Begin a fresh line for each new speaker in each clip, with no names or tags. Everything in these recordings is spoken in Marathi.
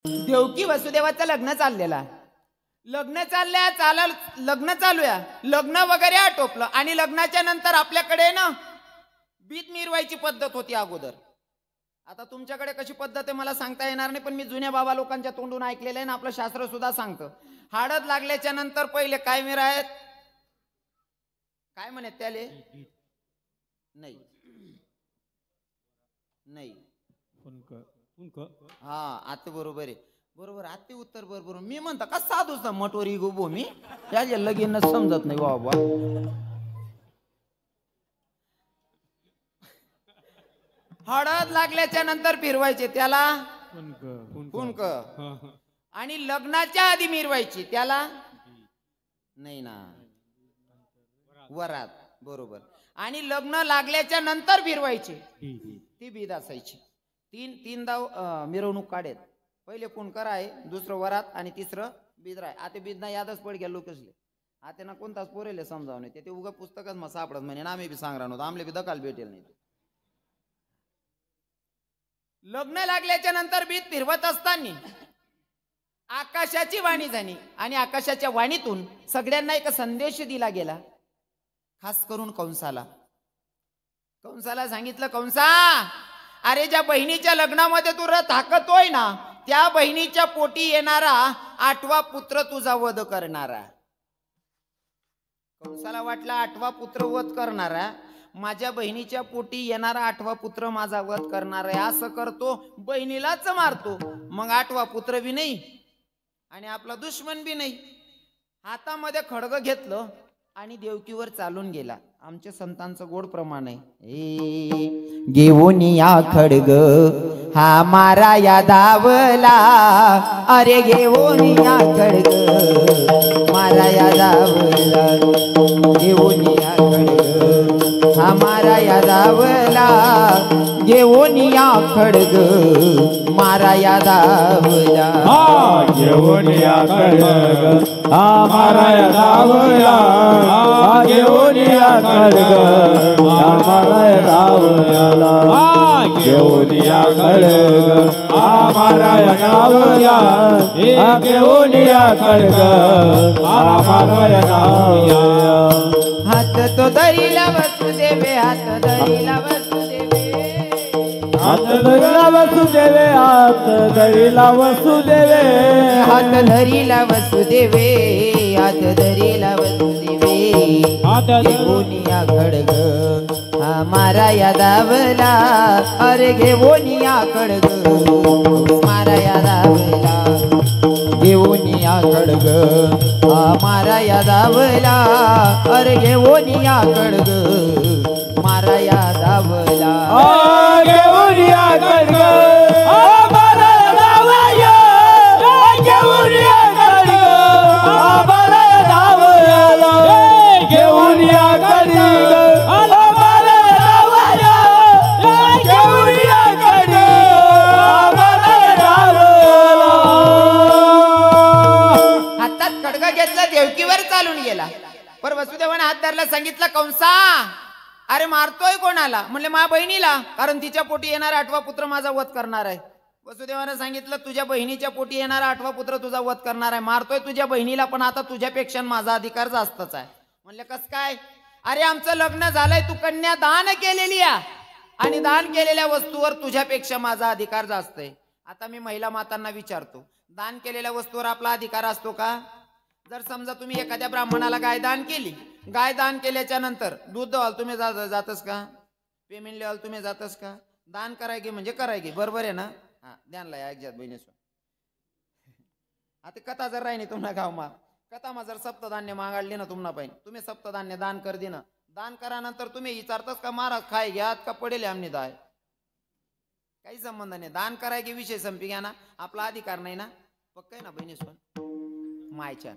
देवकी वसुदेवाचं लग्न चाललेला, लग्न लग्न चालूया, लग्न वगैरे आटोपलं आणि लग्नाच्या नंतर आपल्याकडे ना बीत मिरवायची पद्धत होती अगोदर. आता तुमच्याकडे कशी पद्धत आहे मला सांगता येणार नाही, पण मी जुन्या बाबा लोकांच्या तोंडून ऐकलेलं आहे ना, आपलं शास्त्र सुद्धा सांगतं. हळद लागल्याच्या नंतर पहिले काय मिरायत, काय म्हणत त्याले, नाही नाही हा आता बरोबर आहे, बरोबर आते उत्तर बरोबर. मी म्हणता का साधूच ना मटोरी गोबो मी याच्या लगीन समजत नाही बाबा. हळद लागल्याच्या नंतर फिरवायचे त्याला कुंक, आणि लग्नाच्या आधी मिरवायची त्याला नाही ना वरात, बरोबर. आणि लग्न लागल्याच्या नंतर फिरवायची ती बीद असायची. तीनदा मिरवणूक काढेत, पहिले कुणकर आहे, दुसरं वरात आणि तिसरं बीद आहे. आता बीद ना यादच पड गेलो लोकसले, आता ना कोणताच पोरेले समजावून येते ते उगा पुस्तकच मग सापडत म्हणे आम्ही बी सांगणार नव्हतं, आमले बी दकाल भेटेल नाही. लग्न लागल्याच्या नंतर बीद फिरवत असताना आकाशाची वाणी झाली आणि आकाशाच्या वाणीतून सगळ्यांना एक संदेश दिला गेला, खास करून कंसाला. कंसाला सांगितलं, कंसा अरे ज्या बहिणीच्या लग्नामध्ये तू रथ हाकतोय ना, त्या बहिणीच्या पोटी येणारा 8वा पुत्र तुझा वध करणारा. कंसाला वाटला 8वा पुत्र वध करणारा, माझ्या बहिणीच्या पोटी येणारा 8वा पुत्र माझा वध करणार आहे. असं करतो, बहिणीलाच मारतो, मग 8वा पुत्र बी नाही आणि आपला दुश्मन बी नाही. हातामध्ये खडग घेतलं आणि देवकीवर चालून गेला. आमच्या संतांचं गोड प्रमाण आहे, घेऊन या खडग हा मारा या धावला, अरे घेऊन या खडग मारा या धावला, घेऊन या खडग हा मारा या धावला, घेऊन या खडग मारा या धावला,
घेऊन या खडग हा मारा या धावला, घेऊन या खडग हा मारा या धावला, घेऊन या खडग हा मारा या धावला, घेऊन या खडग हा मारा या धावला.
हात तो धरीला वसुदेवे, हात धरीला वसुदेवे,
हात धरीला वसुदेवे, हात धरीला वसुदेवे,
हात धरीला वसुदेवे, हात धरीला वसुदेवे, घेऊन या खडग हा मारा या धावला, अरे घेऊन या खडग मारा या धावला, घेऊन या खडग हा मारा या धावला, अरे घेऊन या खडग मारा या धावला,
घेऊन या खडग हा मारा या धावला, घेऊन या खडग हा मारा या धावला, घेऊन या खडग हा मारा या धावला, घेऊन या खडग हा मारा या धावला.
हातात खडग घेतला, देवकीवर चालून गेला. पर वसुदेवाने हात धरला, सांगितलं, कंसा अरे मारतोय कोणाला? म्हणले मा बहिणीला, कारण तिच्या पोटी येणारा 8वा पुत्र माझा वध करणार आहे. वसुदेवाने सांगितलं, तुझ्या बहिणीच्या पोटी येणारा 8वा पुत्र तुझा वध करणार आहे, मारतोय तुझ्या बहिणीला, पण आता तुझ्यापेक्षा माझा अधिकार जास्तच आहे. म्हणले कस काय? अरे आमचं लग्न झालंय, तू कन्या दान केलेली आहे आणि दान केलेल्या वस्तूवर तुझ्यापेक्षा माझा अधिकार जास्त आहे. आता मी महिला मातांना विचारतो, दान केलेल्या वस्तूवर आपला अधिकार असतो का? जर समजा तुम्ही एखाद्या ब्राह्मणाला गाय दान केली, गाय दान केल्याच्या नंतर दूध द्याल तुम्ही जातस का? पेमेंट लिहाल तुम्ही जातस का? दान करायगे म्हणजे करायगे, बरोबर आहे ना? हा ध्यानला या एकजात बहिणीसो. आता कथा जर राहिनी तुम्हाला गाव मा कथा मा जर सप्तधान्य मागाडली ना तुम्हाला पाहिजे, तुम्ही सप्तधान्य दान कर दे ना, दान करा नंतर तुम्ही विचारतास का महाराज खाय घ्यात का पडेल आमने दाय? काही संबंध नाही, दान करायगे विषय संपी घ्या ना, आपला अधिकार नाही ना, पक्क आहे ना बहिणीसो मायच्या.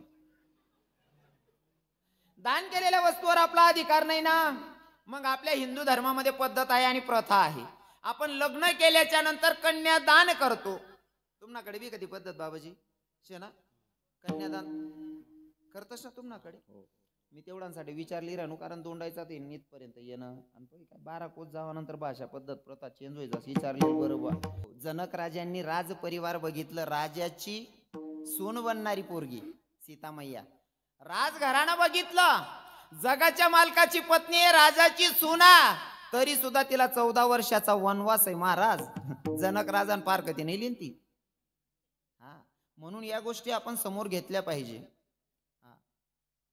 दान केलेल्या वस्तूवर आपला अधिकार नाही ना. मग आपल्या हिंदू धर्मामध्ये पद्धत आहे आणि प्रथा आहे, आपण लग्न केल्याच्या नंतर कन्यादान करतो. तुम्हाकडे बी कधी पद्धत बाबाजी शेना कन्यादान करतस ना तुम्हाकडे? मी तेवढ्यांसाठी विचारली राहणू, कारण दोंडायचा ते नीतपर्यंत येणं आणि तो काय 12 कोस जावानंतर भाषा पद्धत प्रथा चेंज व्हायचा विचारली बरोबर. जनक राजांनी राज परिवार बघितलं, राजाची सून बनणारी पोरगी सीतामय्या. राजघराणं बघितलं, जगाच्या मालकाची पत्नी आहे, राजाची सुना, तरी सुद्धा तिला 14 वर्षाचा वनवास आहे महाराज. जनक राजान पार कधी नेली ती. हा, म्हणून या गोष्टी आपण समोर घेतल्या पाहिजे.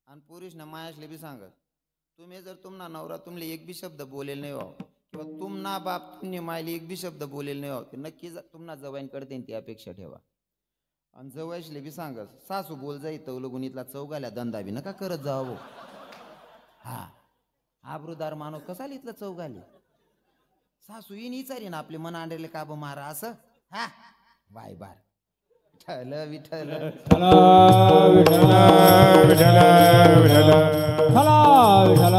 आणि पुरुष ना मायाशले बी सांगत, तुम्ही जर तुमना नवरा तुमले एक बी शब्द बोलेल नाही व्हाव, किंवा तुमना बाप तुम्ही मायले एक बी शब्द बोलेल नाही व्हाव, नक्की तुम्हाला जवाईन करते ती अपेक्षा ठेवा. आणि जवळशले बी सांगत, सासू बोल जाई तवलं गुणीतला चौघाल्या धंदा बी नका करत जावं. हा, आबरूदार माणूस कसा लिहितलं चौघाले, सासू येईन विचारी ना आपले मन आणले का ब मारा असं. हा बाय बार विठ्ठल विठ्ठल
विठ्ठल विठ्ठल विठ्ठल विठ्ठल विठ्ठल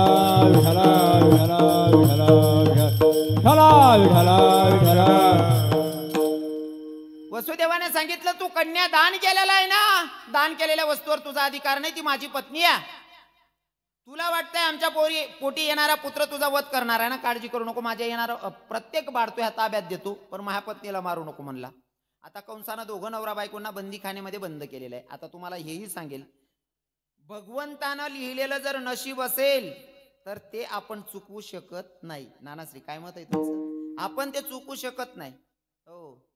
विठ्ठल विठ्ठल विठ्ठल.
वसुदेवाने सांगितलं, तू कन्या दान केलेला आहे ना, दान केलेल्या वस्तूवर तुझा अधिकार नाही, ती माझी पत्नी आहे. तुला वाटतंय आमच्या पोटी येणारा पुत्र तुझा वध करणार आहे ना, काळजी करू नको, माझ्या येणारा प्रत्येक बाळ तू ह्या ताब्यात देतो, पण माझ्या पत्नीला मारू नको म्हणला. आता कंसानं दोघं नवरा बायकोंना बंदीखान्यामध्ये बंद केलेलं आहे. आता तुम्हाला हेही सांगेल, भगवंतानं लिहिलेलं जर नशीब असेल तर ते आपण चुकवू शकत नाही. नानाश्री काय मत आहे तुमचं? आपण ते चुकवू शकत नाही. हो,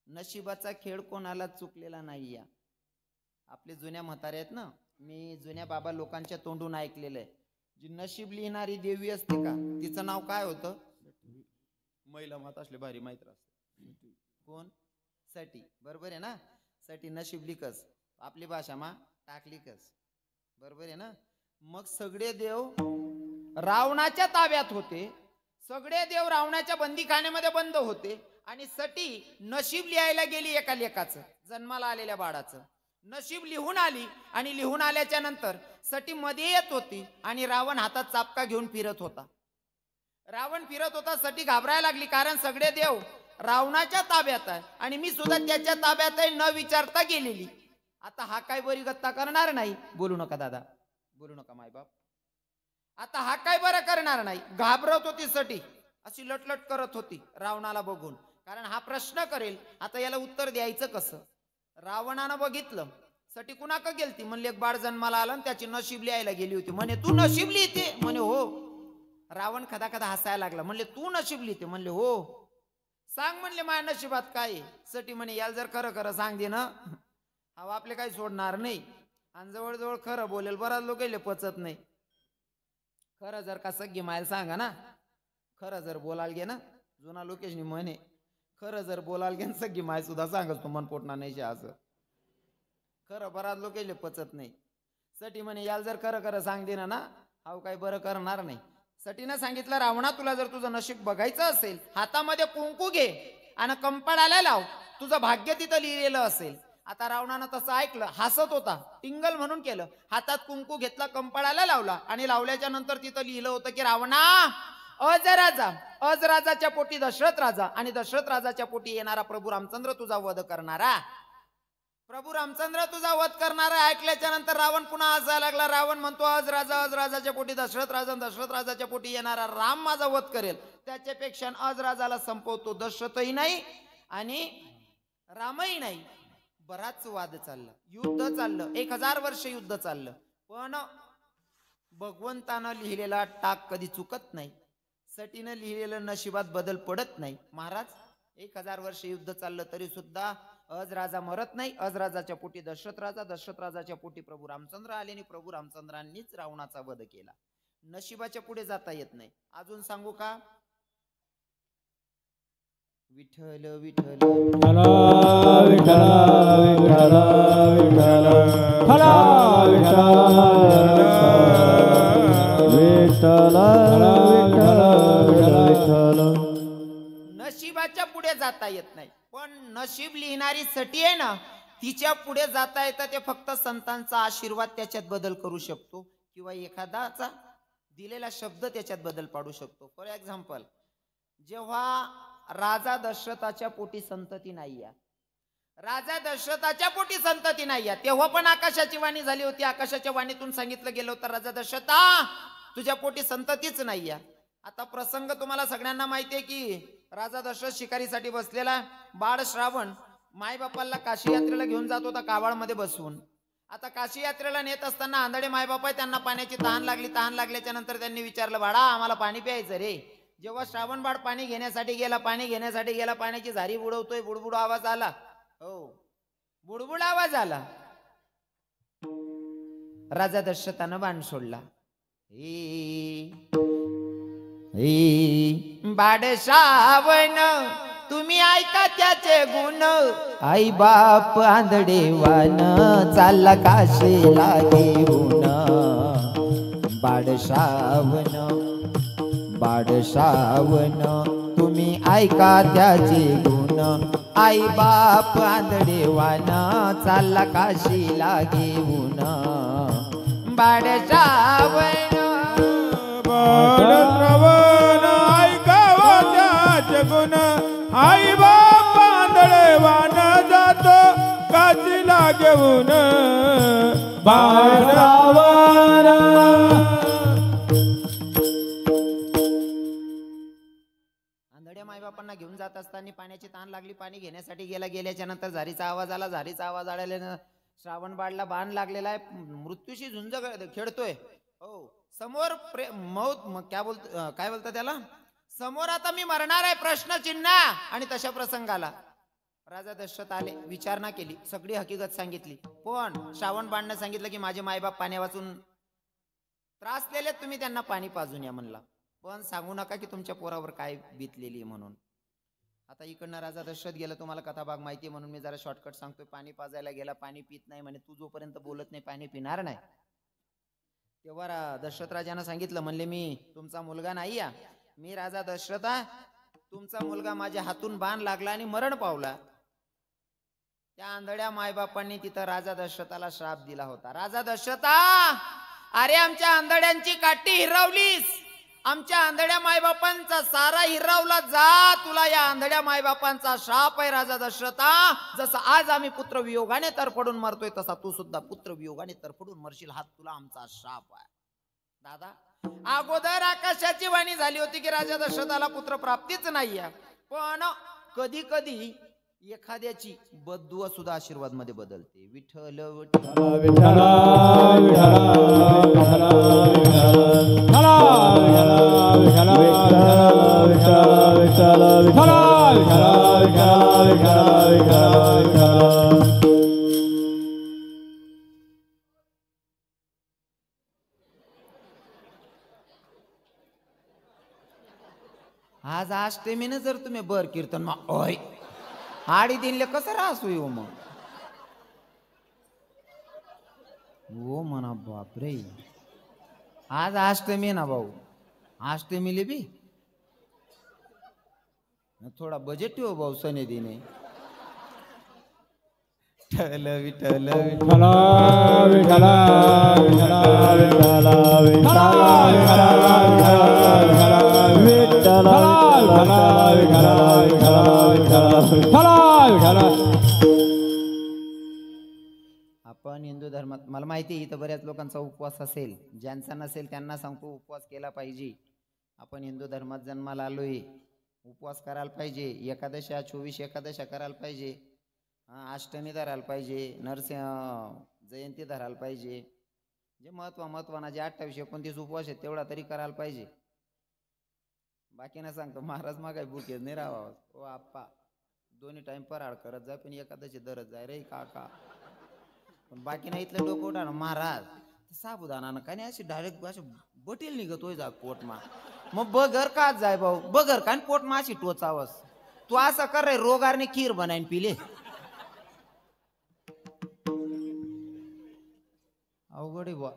नशिबाचा खेळ कोणाला चुकलेला नाही. या आपले जुन्या म्हातारे आहेत ना, मी जुन्या बाबा लोकांच्या तोंडून ऐकलेलं आहे, जी नशीब लिहिणारी देवी असते का, तिचं नाव काय होतं? महिला माता असले भारी माहित असते कोण? सटी. बरोबर आहे ना, सटी नशीब लिखस, आपली भाषा मा टाकलिकस. बरोबर आहे ना. मग सगळे देव रावणाच्या ताब्यात होते, सगळे देव रावणाच्या बंदीखान्यामध्ये बंद होते, आणि सटी नशीब लिहायला गेली एका लेकाचं, जन्माला आलेल्या बाळाचं नशीब लिहून आली. आणि लिहून आल्याच्या नंतर सटी मध्ये येत होती आणि रावण हातात चापका घेऊन फिरत होता. रावण फिरत होता, सटी घाबरायला लागली, कारण सगळे देव रावणाच्या ताब्यात आहे आणि मी सुद्धा त्याच्या ताब्यात आहे, न विचारता गेलेली. आता हा काय बरी गत्ता करणार नाही. बोलू नका दादा, बोलू नका मायबाप. आता हा काय बरं करणार नाही. घाबरत होती सटी, अशी लटलट करत होती रावणाला बघून, कारण हा प्रश्न करेल, आता याला उत्तर द्यायचं कसं. रावणानं बघितलं, सटी कुणाक गेलती, म्हणले एक बाळ जन्माला आलं आणि त्याची नशीब लिहायला गेली होती. म्हणे तू नशीब लिहिते? म्हणे हो. रावण खदा खदा हसायला लागला, म्हणले तू नशीब लिहिते? म्हणले हो. सांग म्हणले माझ्या नशिबात काय? सटी म्हणे याला जर खरं खरं सांग दे ना, हा आपले काही सोडणार नाही, आणि जवळजवळ खरं बोलेल. बराच लोक पचत नाही. खरं जर का सगळी मायला सांगा ना, खरं जर बोलाल गे ना, जुना लोकेशनी म्हणे खरं जर बोलाल गे सगळी माय सुद्धा सांगत तू मन पोटणार नाही असं. खरं बराच लोक पचत नाही. सटी म्हणे याला जर खरं खरं सांग दे ना, हा काही बरं करणार नाही. सटीनं सांगितलं, रावणा तुला जर तुझं नशीब बघायचं असेल, हातामध्ये कुंकू घे आणि कंपाळाला लाव, तुझं भाग्य तिथं लिहिलेलं असेल. आता रावणानं तसं ऐकलं, हसत होता, टिंगल म्हणून केलं, हातात कुंकू घेतला, कंपाळाला लावला, आणि लावल्याच्या नंतर तिथं लिहिलं होतं की रावणा अजराजा, अजराजाच्या पोटी दशरथ राजा, आणि दशरथ राजाच्या पोटी येणारा प्रभू रामचंद्र तुझा वध करणारा, प्रभू रामचंद्र तुझा वध करणारा. ऐकल्याच्या नंतर रावण पुन्हा हसायला लागला. रावण म्हणतो अजराजा, अजराजाच्या पोटी दशरथ राजा, दशरथ राजाच्या पोटी येणारा राम माझा वध करेल, त्याच्यापेक्षा अजराजाला संपवतो. दशरथही नाही आणि रामही नाही. बराच वाद चालला, युद्ध चाललं, 1000 वर्ष युद्ध चाललं, पण भगवंतानं लिहिलेला टाक कधी चुकत नाही. सटीनं लिहिलेलं नशिबात बदल पडत नाही. महाराज 1000 वर्ष युद्ध चाललं तरी सुद्धा अजराजा मरत नाही. अजराजाच्या पोटी दशरथ राजा, दशरथ राजाच्या पोटी प्रभू रामचंद्र आले, आणि प्रभू रामचंद्रांनीच रावणाचा वध केला. नशिबाच्या पुढे जाता येत नाही. अजून सांगू का? विठ्ठल विठ्ठल
विठ्ठल विठ्ठल विठ्ठल विठ्ठल विठ्ठल विठ्ठल.
नशिबाच्या पुढे जाता येत नाही, पण नशीब लिहिणारी सटी आहे ना, तिच्या पुढे जाता येतं. ते फक्त संतांचा आशीर्वाद त्याच्यात बदल करू शकतो, किंवा एखादाचा दिलेला शब्द त्याच्यात बदल पाडू शकतो. फॉर एक्झाम्पल, जेव्हा राजा दशरथाच्या पोटी संतती नाही आहे, राजा दशरथाच्या पोटी संतती नाही आहे. तेव्हा पण आकाशाची वाणी झाली होती. आकाशाच्या वाणीतून सांगितलं गेलं होतं, राजा दशरथा तुझ्या पोटी संततीच नाही आहे. आता प्रसंग तुम्हाला सगळ्यांना माहितीये की राजा दशरथ शिकारीसाठी बसलेला. बाळ श्रावण मायबापाला काशी यात्रेला घेऊन जात होता कावळमध्ये बसवून. आता काशी यात्रेला नेत असताना आंधळे मायबाप आहे, त्यांना पाण्याची तहान लागली. तहान लागल्याच्या नंतर त्यांनी विचारलं, बाळा आम्हाला पाणी प्यायचं रे. जेव्हा श्रावण बाळ पाणी घेण्यासाठी गेला, पाण्याची झारी बुडवतोय, बुडबुड आवाज आला. हो, बुडबुड आवाज आला. राजा दशरथानं बाण सोडला. बाड श्रावण तुम्ही ऐका त्याचे गुण. आई बाप आंधळेवान चालला काशीला घेऊन. बाड श्रावण तुम्ही ऐका त्याचे गुण. आई बाप आंधळेवान चालला काशीला घेऊन. बाड श्रावण
ऐकावा त्याचे गुण. आई बाप आंधळेवान जातो काशीला घेऊन. बाळ श्रावण
आंधळ्या मायबापांना घेऊन जात असताना पाण्याची तहान लागली. पाणी घेण्यासाठी गेल्याच्या नंतर झारीचा आवाज आला. झारीचा आवाज आल्याने श्रावण बाळला बाण लागलेला आहे. मृत्यूशी झुंज खेळतोय. हो, समोर मौत काय बोलतात त्याला, समोर आता मी मरणार आहे प्रश्नचिन्ह. आणि तशा प्रसंगाला राजा दशरथ आले. विचारणा केली, सगळी हकीकत सांगितली. पण श्रावण बाळने सांगितलं की माझे मायबाप पाण्या वाचून त्रासलेले, तुम्ही त्यांना पाणी पाजून या म्हणला. पण सांगू नका की तुमच्या पोरावर काय बीतलेली म्हणून. आता इकडनं राजा दशरथ गेला. तुम्हाला कथा भाग माहिती म्हणून मी जरा शॉर्टकट सांगतोय. पाणी पाजायला गेला, पाणी पित नाही म्हणे. तू जोपर्यंत बोलत नाही पाणी पिणार नाही. तेव्हा दशरथ राजानं सांगितलं, म्हणले मी तुमचा मुलगा नाही या. मी राजा दशरथ आहे. तुमचा मुलगा माझ्या हातून बाण लागला आणि मरण पावला. त्या आंधळ्या मायबापांनी तिथं राजा दशरथाला श्राप दिला होता. राजा दशरथा, अरे आमच्या आंधळ्यांची काठी हिरावलीस, आमच्या आंधळ्या मायबापांचा सारा हिरावला. जा, तुला या आंधळ्या मायबापांचा शाप आहे राजा दशरथा. जसं आज आम्ही पुत्र वियोगाने तरफडून मरतोय, तसा तू सुद्धा पुत्र वियोगाने तरफडून मरशील. हा तुला आमचा शाप आहे. दादा, अगोदर आकाशाची वाणी झाली होती की राजा दशरथाला पुत्र प्राप्तीच नाहीये. पण कधी कधी एखाद्याची बद्दुआ सुद्धा आशीर्वाद मध्ये बदलते. विठ्ठल आज अष्टमीनं जर तुम्ही बर कीर्तन ओय आडी दिनले कसं राहसू येऊ मग हो म्हणा. बापरे, आज अष्टमी ना भाऊ. अष्टमीले बी थोडा बजेट ठेव भाऊ. सने दिने विठ्ठल विठ्ठल
विठ्ठला विठ्ठला विठ्ठला विठ्ठला विठ्ठला
आपण हिंदू धर्मात, मला माहिती आहे इथं बऱ्याच लोकांचा उपवास असेल, ज्यांचा नसेल त्यांना सांगतो उपवास केला पाहिजे. आपण हिंदू धर्मात जन्माला आलोय, उपवास करायला पाहिजे. एकादशा 24 एकादशा करायला पाहिजे. अष्टमी धरायला पाहिजे. नरसिंह जयंती धरायला पाहिजे. जे महत्वाना जे 28 29 उपवास आहेत तेवढा तरी करायला पाहिजे. बाकी ना सांगतो महाराज मागाय भूकेच नाही राहावा. ओ आप्पा, दोन्ही टाइम फराळ करत जाय पण एकादशी धरत जाय रे काका. पण बाकी ना इथलं डोकं उठा ना महाराज साबुदाना काय नाही अशी डायरेक्ट अशी बटेल निघत होय जा पोटमा. मग बगर का जाय भाऊ, बगर का पोटमा अशी टोचावस. तू असं कर रे, रोगारने खीर बनाईन पिले. अवघड आहे बुवा.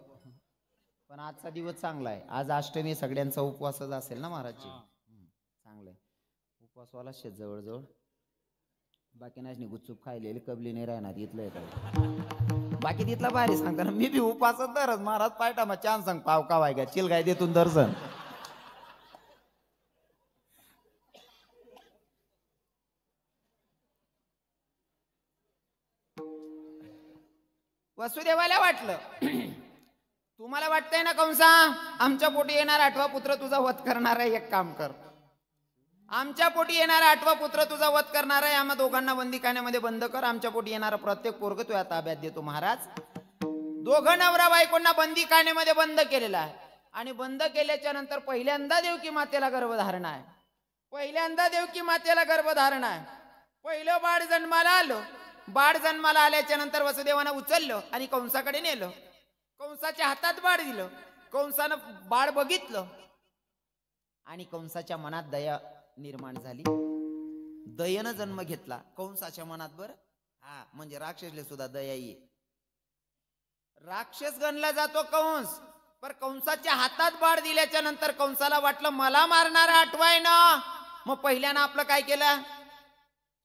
पण आजचा दिवस चांगला आहे. आज अष्टमी, सगळ्यांचा उपवासच असेल ना महाराजची. चांगलंय. उपवासवाला शेत जवळ बाकी नाही गुपचूप खायलेली कबली नाही राहणार. इथलं काय बाकी तिथला भारी सांगताना मी बी उपवासच धरच. महाराज पायटा मग छान सांग पाव का वाय चिल गाय देतून दर्शन. वसुदेवाला वाटलं तुम्हाला वाटतंय ना कंसा आमच्या पोटी येणार 8वा पुत्र तुझा वध करणार आहे, एक काम कर, आमच्या पोटी येणारा 8वा पुत्र तुझा वध करणार आहे, आम्हा दोघांना बंदीखान्यामध्ये बंद कर, आमच्या पोटी येणारा प्रत्येक पोरग तुझ्या ताब्यात देतो. महाराज दोघं नवरा बायकोंना बंदीखान्यामध्ये बंद केलेला आहे आणि बंद केल्याच्या नंतर पहिल्यांदा देवकी मातेला गर्भधारणा आहे, पहिल्यांदा देवकी मातेला गर्भधारणा आहे. पहिलं बाळ जन्माला आलं, बाळ जन्माला आल्याच्या नंतर वसुदेवानं उचललं आणि कंसाकडे नेलं, कंसाच्या हातात बाळ दिलं, कंसानं बाळ बघितलं आणि कंसाच्या मनात दया निर्माण झाली, दयेनं जन्म घेतला कंसाच्या मनात. बर हा म्हणजे राक्षसले सुद्धा दया ये, राक्षस गणला जातो कंस, पर कंसाच्या हातात बाळ दिल्याच्या नंतर कंसाला वाटलं मला मारणारा 8वा आहे ना, मग पहिल्यानं आपलं काय केलं,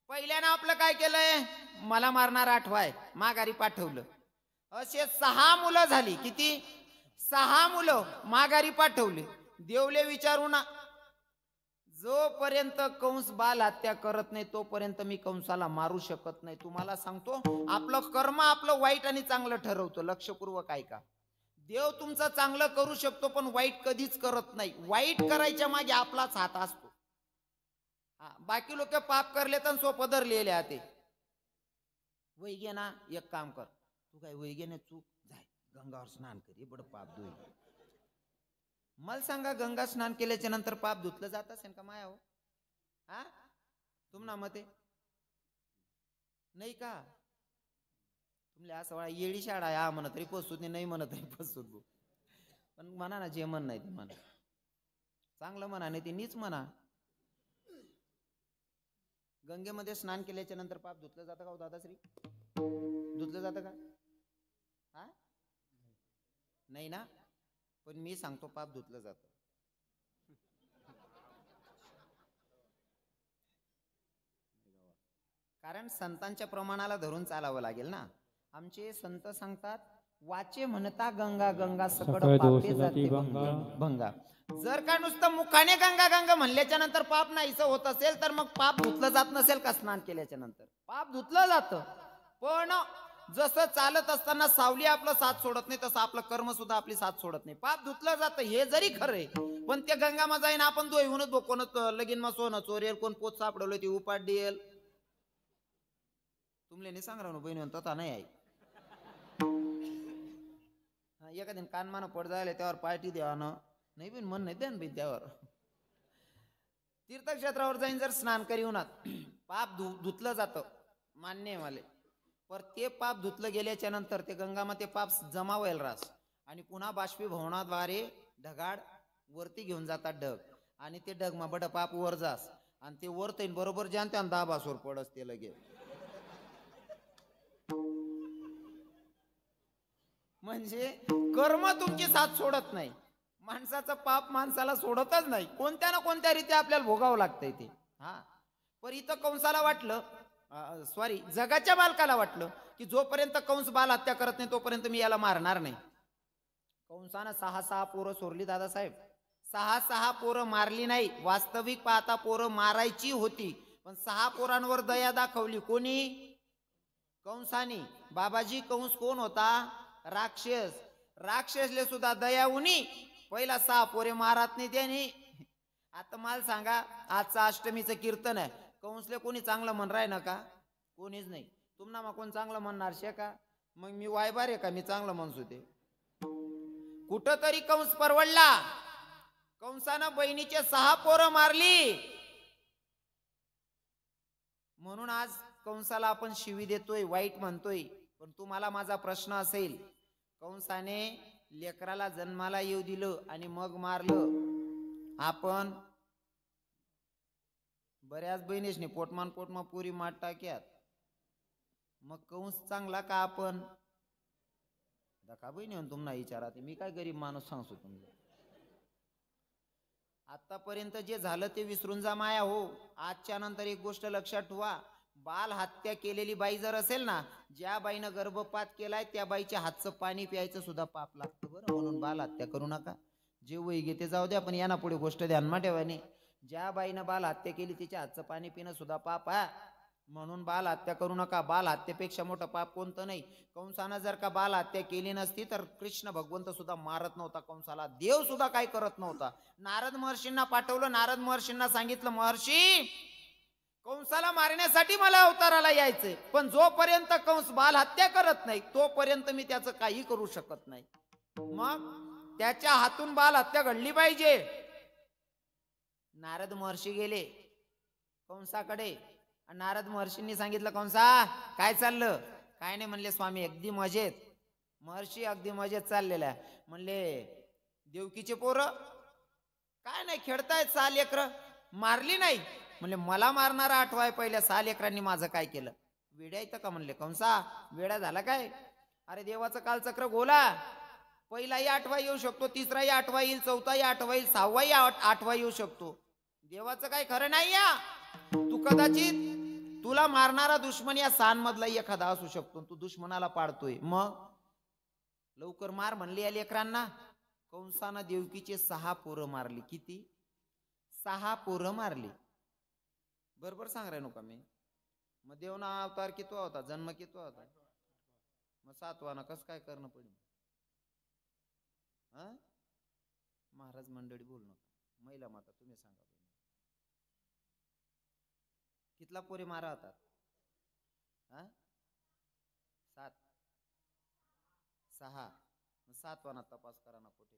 पहिल्यानं आपलं काय केलंय, मला मारणारा 8वा आहे, माघारी पाठवलं. असे 6 मुलं झाली, किती, 6 मुलं माघारी पाठवले. देवले विचारून जोपर्यंत कंस बाल हत्या करत नाही तोपर्यंत मी कंसाला मारू शकत नाही. तुम्हाला सांगतो आपलं कर्म आपलं वाईट आणि चांगलं ठरवतो, लक्षपूर्वक ऐका. देव तुमचं चांगलं करू शकतो पण वाईट कधीच करत नाही, वाईट करायच्या मागे आपलाच हात असतो. बाकी लोक पाप करले तर सोपं धरलेले आहे. ते वै घे ना, एक काम कर, तू काय वै घे ना, चूक जाय गंगावर स्नान कर, बड पाप धुई. मला सांगा गंगा स्नान केल्याच्या नंतर पाप धुतलं जात असेल का माया हो? हा तुमना मते नाही का? तुमले असं वाळा येळी शाळा आहे, हा म्हणत तरी पसूत नाही म्हणत तरी पसूत, पण म्हणा ना जे म्हण नाही ते म्हणा, चांगलं म्हणा नाही ते नीच म्हणा. गंगेमध्ये स्नान केल्याच्या नंतर पाप धुतलं जातं का हो दादाश्री? धुतलं जातं का? हा नाही ना, पण मी सांगतो पाप धुतलं जातं. कारण संतांच्या प्रमाणाला धरून चालावं लागेल ना. आमचे संत सांगतात वाचे म्हणता गंगा गंगा सकड पापे जाते भंगा. जर का नुसतं मुखाने गंगा गंगा म्हणल्याच्या नंतर पाप नाहीसं होत असेल तर मग पाप धुतलं जात नसेल का? स्नान केल्याच्या नंतर पाप धुतलं जातं, पण जसं चालत असताना सावली आपलं साथ सोडत नाही तसं आपलं कर्म सुद्धा आपली साथ सोडत नाही. पाप धुतलं जातं हे जरी खरंय, पण त्या गंगामा जाईन आपण दोईहूनच बोकोनच लगीन मा सोनं चोरेल, कोण पोत सापडवलं ती उपाट देईल. तुमले नाही सांग राहून बहिणी तथा नाही आहे. एखाद्या कानमानं पड जायला त्यावर पार्टी द्यावा ना, नाही बिन मन नाही द्या बिन त्यावर. तीर्थक्षेत्रावर जाईन जर स्नान करी उन्हात पाप धुतलं जातं, मान्य आहे मला, पर ते पाप धुतलं गेल्याच्या नंतर ते गंगामा ते पाप जमा व्हायला रास आणि पुन्हा बाष्पीभवनाद्वारे ढगाड वरती घेऊन जातात ढग, आणि ते ढग मा बड पाप वर जास आणि ते वर तैन बरोबर जाणते आणि 10 बासवर पडस ते लगे. म्हणजे कर्म तुमची साथ सोडत नाही, माणसाचं पाप माणसाला सोडतच नाही, कोणत्या ना कोणत्या रीती आपल्याला भोगावं लागतंय ते. हा पर इथं कंसाला वाटलं, सॉरी जगाच्या बालकाला वाटलं की जोपर्यंत कंस बाल हत्या करत नाही तोपर्यंत मी याला मारणार नाही. कंसानं 6 पोरं सोडली दादासाहेब, 6 पोरं मारली नाही. वास्तविक पाहता पोरं मारायची होती, पण 6 पोरांवर दया दाखवली. कोणी? कंसानी. बाबाजी कंस कोण होता? राक्षस. राक्षसले सुद्धा दया उनी पहिला 6 पोरे मारत नाही त्याने. आता मला सांगा आजचं अष्टमीचं कीर्तन आहे, कंसले कोणी चांगलं म्हण राय ना का? कोणीच नाही. तुम्हाला मग कोण चांगलं म्हणणार शे का? मग मी वायबार आहे का मी चांगलं म्हणत होते? कुठं तरी कंस परवडला. कंसानं बहिणीचे 6 पोरं मारली, म्हणून आज कंसाला आपण शिवी देतोय, वाईट म्हणतोय. पण तुम्हाला माझा प्रश्न असेल, कंसाने लेकराला जन्माला येऊ दिलं आणि मग मारलं. आपण बऱ्याच बहिणीशने पोटमान पुरी माट टाक्यात, मग कंस चांगला का आपण? दका बहिणी तुम्हाला विचारा, मी काय गरीब माणूस सांगतो तुम्हाला. आतापर्यंत जे झालं ते विसरून जा माया हो. आजच्या नंतर एक गोष्ट लक्षात ठेवा, बाल हत्या केलेली बाई जर असेल ना, ज्या बाईनं गर्भपात केलाय त्या बाईच्या हातचं पाणी प्यायचं सुद्धा पाप लागतं बरं. म्हणून बाल हत्या करू नका. जे वय घेते जाऊ द्या, पण यांना पुढे गोष्ट ध्यानमा ठेवानी. ज्या बाईनं बाल हत्या केली तिच्या हातचं पाणी पिणं सुद्धा पाप आहे. म्हणून बाल हत्या करू नका. बाल हत्येपेक्षा मोठं पाप कोणतं नाही. कंसानं जर का बाल हत्या केली नसती तर कृष्ण भगवंत सुद्धा मारत नव्हता कंसाला. देव सुद्धा काय करत नव्हता. नारद महर्षींना पाठवलं. नारद महर्षींना सांगितलं, महर्षी कंसाला मारण्यासाठी मला अवताराला यायचंय, पण जोपर्यंत कंस बाल हत्या करत नाही तोपर्यंत मी त्याचं काही करू शकत नाही. मग त्याच्या हातून बाल हत्या घडली पाहिजे. नारद महर्षी गेले कंसाकडे. नारद महर्षींनी सांगितलं, कंसा काय चाललं? काय नाही म्हणले, स्वामी अगदी मजेत. महर्षी अगदी मजेत चाललेल्या. म्हणले देवकीचे पोरं काय नाही खेळतायत, 6 लेकरं मारली नाही. म्हणले मला मारणारा आठवाय पहिल्या 6 लेकरांनी माझं काय केलं? वेड्या येतं का? म्हणले कंसा वेड्या झाला काय? अरे देवाचं कालचक्र गोला. पहिलाही आठवा येऊ शकतो, तिसराही आठवा येईल, चौथाही आठवा येईल, 6वाही आठवा येऊ शकतो. देवाचं काय खरं नाही. या तू कदाचित तुला मारणारा दुश्मन या 6 मधला एखादा असू शकतो. तू दुश्मनाला पाडतोय. मग लवकर मार म्हणले या लेकरांना. कंसानं देवकीचे 6 पोरं मारली. किती? 6 पोरं मारली. बरोबर सांग राय नका मी. मग देवना अवतार कितवा होता? जन्म कितवा होता? मग 7वाना कस काय करणं पडेल? महाराज मंडळी बोलू नका. महिला माता तुम्ही सांगा कितला पोरे मारा होतात? 7 6. 7वाना तपास करा ना पोटे.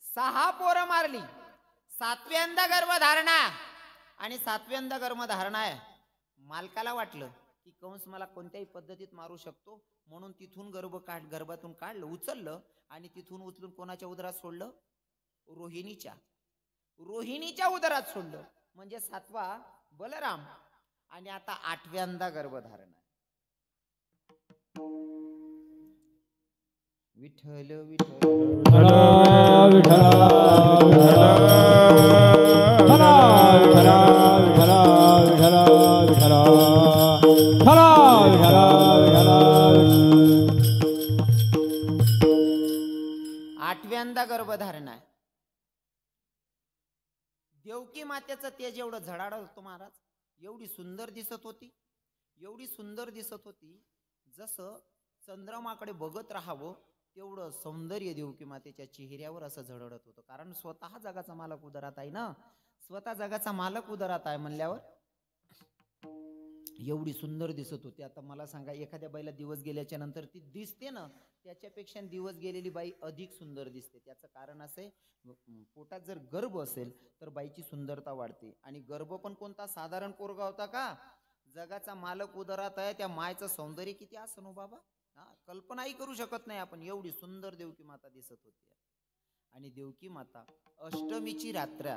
6 पोरं मारली. 7व्यांदा गर्भधारणा. आणि 7व्यांदा गर्भधारणा आहे. मालकाला वाटलं की कंस मला कोणत्याही पद्धतीत मारू शकतो, म्हणून तिथून गर्भातून काढलं, उचललं आणि तिथून उचलून कोणाच्या उदरात सोडलं? रोहिणीच्या उदरात सोडलं. म्हणजे 7वा बलराम. आणि आता 8व्यांदा गर्भधारणा. विठ्ठल विठ्ठल आठव्यांदा गर्भधारणा. देवकी मातेचं तेज एवढं झडाड होतं महाराज. एवढी सुंदर दिसत होती, एवढी सुंदर दिसत होती, जसं चंद्रमाकडे बघत राहावं तेवढं सौंदर्य देवकी मातेच्या चेहऱ्यावर असं झळहळत होतं. कारण स्वतः जगाचा मालक उदरात आहे ना. स्वतः जगाचा मालक उदरात आहे म्हणल्यावर एवढी सुंदर दिसत होती. आता मला सांगा, एखाद्या बाईला दिवस गेल्याच्या नंतर ती दिसते ना, त्याच्यापेक्षा दिवस गेलेली बाई अधिक सुंदर दिसते. त्याचं कारण असे, पोटात जर गर्भ असेल तर बाईची सुंदरता वाढते. आणि गर्भ पण कोणता साधारण पोरगा होता का? जगाचा मालक उदरात आहे, त्या मायचं सौंदर्य किती असं नो बाबा, कल्पनाही करू शकत नाही आपण. एवढी सुंदर देवकी माता दिसत होती. आणि देवकी माता अष्टमीची रात्र.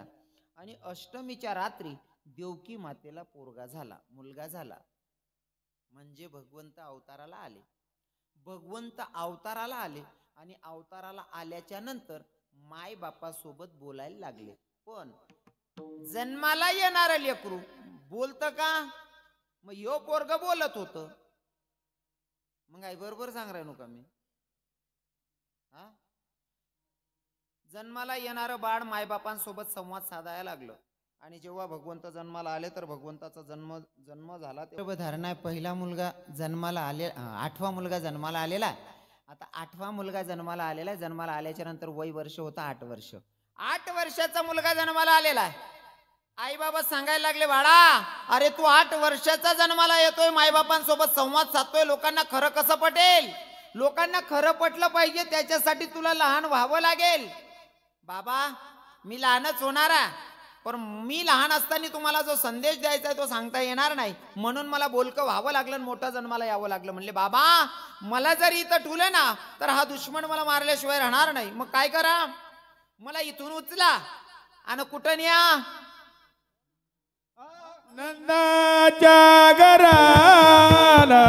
आणि अष्टमीच्या रात्री देवकी मातेला पोरगा झाला, मुलगा झाला. म्हणजे भगवंत अवताराला आले. भगवंत अवताराला आले. आणि अवताराला आल्याच्या नंतर माय बापासोबत बोलायला लागले. पण जन्माला येणारं लेकरू बोलतं का? मग यो पोरग बोलत होत. मग आई बरोबर सांग राहिलो का मी? जन्माला येणारं बाळ मायबापांसोबत संवाद साधायला लागलं. आणि जेव्हा भगवंत जन्माला आले तर भगवंताचा जन्म झाला. गर्भधारणा पहिला मुलगा जन्माला आले, 8वा मुलगा जन्माला आलेला. आता 8वा मुलगा जन्माला आलेला. जन्माला आल्याच्या नंतर वय वर्ष होता 8 वर्ष. 8 वर्षाचा मुलगा जन्माला आलेला. आई बाबा सांगायला लागले, बाळा अरे तू 8 वर्षाचा जन्माला येतोय, मायबापांसोबत संवाद साधतोय, लोकांना खरं कसं पटेल? लोकांना खरं पटलं पाहिजे, त्याच्यासाठी तुला लहान व्हावं लागेल. बाबा मी लहानच होणार आहे, पण मी लहान असताना तुम्हाला जो संदेश द्यायचा आहे तो सांगता येणार नाही, म्हणून मला बोलकं व्हावं लागलं, मोठा जन्माला यावं लागलं. म्हणले बाबा मला जर इथं ठुलं ना तर हा दुश्मन मला मारल्याशिवाय राहणार नाही. मग काय करा? मला इथून उचला आणि कुठं न्या?
नंदाच्या घराला,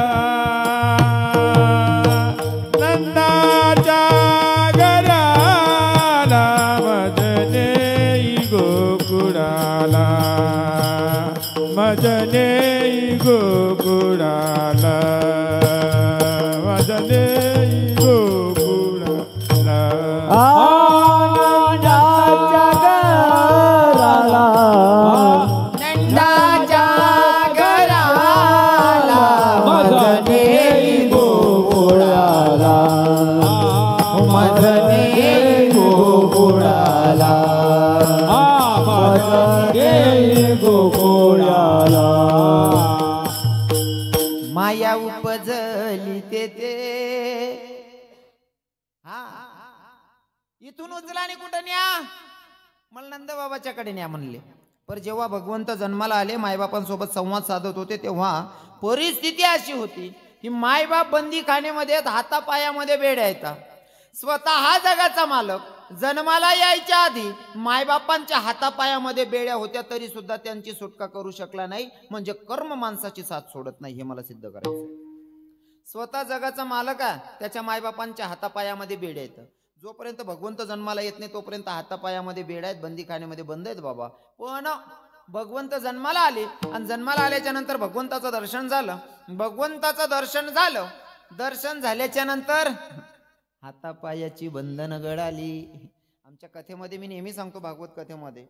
नंदाच्या घराला मजने गोकुळाला, मजने गोकुळाला, मजने गोकुळाला.
नंदाच्या घराला
गोकुळाला
माया उपजली ते हा इथून उचला आणि कुठं न्या मला नंदबाबाच्याकडे न्या म्हणले. पर जेव्हा भगवंत जन्माला आले मायबापांसोबत संवाद साधत होते तेव्हा परिस्थिती अशी होती की मायबाप बंदी खाण्यामध्ये हातापायामध्ये बेड यायचा. स्वतः जगाचा मालक जन्माला यायच्या आधी मायबापांच्या हातापायामध्ये बेड्या होत्या तरी सुद्धा त्यांची सुटका करू शकला नाही. म्हणजे कर्म माणसाची साथ सोडत नाही हे मला सिद्ध करायचं. स्वतः जगाचा मालक आहे त्याच्या मायबापांच्या हातापायामध्ये बेड्या येतं. जोपर्यंत भगवंत जन्माला येत नाही तोपर्यंत हातापायामध्ये बेड्या आहेत, बंदीखान्यामध्ये बंद आहेत बाबा. पण भगवंत जन्माला आले आणि जन्माला आल्याच्या नंतर भगवंताचं दर्शन झालं. भगवंताचं दर्शन झाल्याच्या नंतर हातापायाची बंधन गळाली. आमच्या कथेमध्ये मी नेहमी सांगतो भागवत कथेमध्ये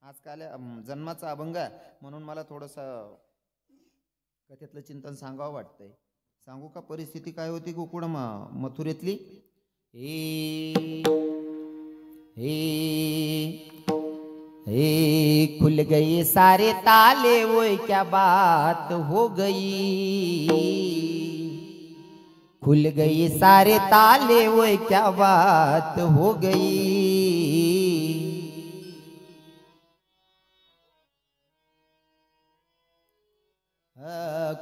आजकाल जन्माचा अभंग म्हणून मला थोडस कथेतलं चिंतन सांगावं वाटतंय. सांगू का परिस्थिती काय होती गोकुळ मथुरेतली. हे खुल गई सारे ताले वो क्या बात हो गई. खुल गई सारे ताले वो क्या बात हो गई.